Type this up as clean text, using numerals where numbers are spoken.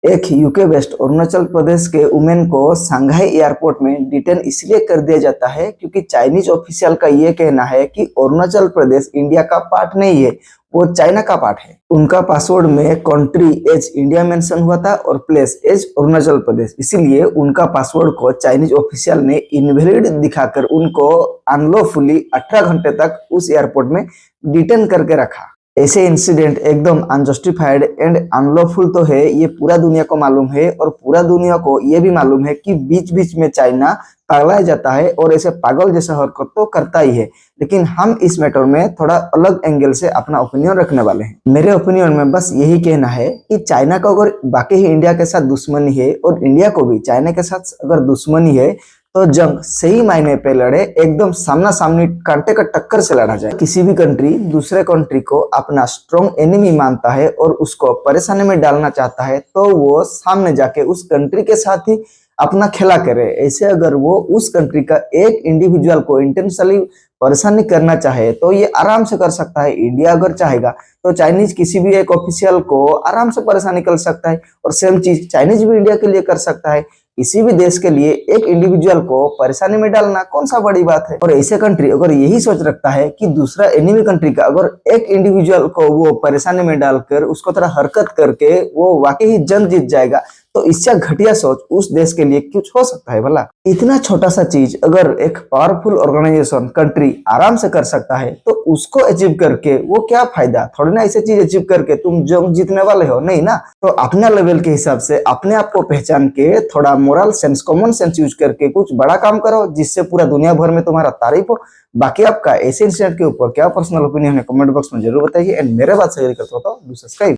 एक UK waste Arunachal Pradesh के women को शंघाई एयरपोर्ट में डिटेन इसलिए कर दिया जाता है क्योंकि चाइनीज ऑफिशियल का ये कहना है कि अरुणाचल प्रदेश इंडिया का पार्ट नहीं है, वो चाइना का पार्ट है। उनका पासवर्ड में कंट्री एज इंडिया मेंशन हुआ था और प्लेस एज अरुणाचल प्रदेश, इसीलिए उनका पासवर्ड को चाइनीज ऑफिशियल ने इनवैलिड दिखाकर उनको अनलॉफुली 18 घंटे तक उस एयरपोर्ट में डिटेन करके रखा। ऐसे इंसिडेंट एकदम अनजस्टिफाइड एंड अनलॉफुल तो है, ये पूरा दुनिया को मालूम है और पूरा दुनिया को ये भी मालूम है कि बीच बीच में चाइना पगलाया जाता है और ऐसे पागल जैसा हरकत तो करता ही है। लेकिन हम इस मैटर में थोड़ा अलग एंगल से अपना ओपिनियन रखने वाले हैं। मेरे ओपिनियन में बस यही कहना है कि चाइना को अगर बाकी ही इंडिया के साथ दुश्मनी है और इंडिया को भी चाइना के साथ अगर दुश्मनी है तो जंग सही मायने पे लड़े, एकदम सामना सामनी कांटे का टक्कर से लड़ा जाए। किसी भी कंट्री दूसरे कंट्री को अपना स्ट्रॉन्ग एनिमी मानता है और उसको परेशानी में डालना चाहता है तो वो सामने जाके उस कंट्री के साथ ही अपना खेला करे। ऐसे अगर वो उस कंट्री का एक इंडिविजुअल को इंटेंशनली परेशानी करना चाहे तो ये आराम से कर सकता है। इंडिया अगर चाहेगा तो चाइनीज किसी भी एक ऑफिशियल को आराम से परेशानी कर सकता है और सेम चीज चाइनीज भी इंडिया के लिए कर सकता है। किसी भी देश के लिए एक इंडिविजुअल को परेशानी में डालना कौन सा बड़ी बात है। और ऐसे कंट्री अगर यही सोच रखता है कि दूसरा एनिमी कंट्री का अगर एक इंडिविजुअल को वो परेशानी में डालकर उसको थोड़ा हरकत करके वो वाकई ही जंग जीत जाएगा, तो इससे घटिया सोच उस देश के लिए कुछ हो सकता है भला? इतना छोटा सा चीज अगर एक पावरफुल ऑर्गेनाइजेशन कंट्री आराम से कर सकता है तो उसको अचीव करके वो क्या फायदा? थोड़ी ना ऐसे चीज अचीव करके तुम जंग जीतने वाले हो, नहीं ना। तो अपने लेवल के हिसाब से अपने आप को पहचान के थोड़ा moral sense, common sense use करके कुछ बड़ा काम करो जिससे पूरा दुनिया भर में तुम्हारा तारीफ हो। बाकी आपका ऐसे इंसिडेंट के ऊपर क्या पर्सनल ओपिनियन है कमेंट बॉक्स में जरूर बताइए एंड मेरे बात से एग्री करते हो तो डू सब्सक्राइब।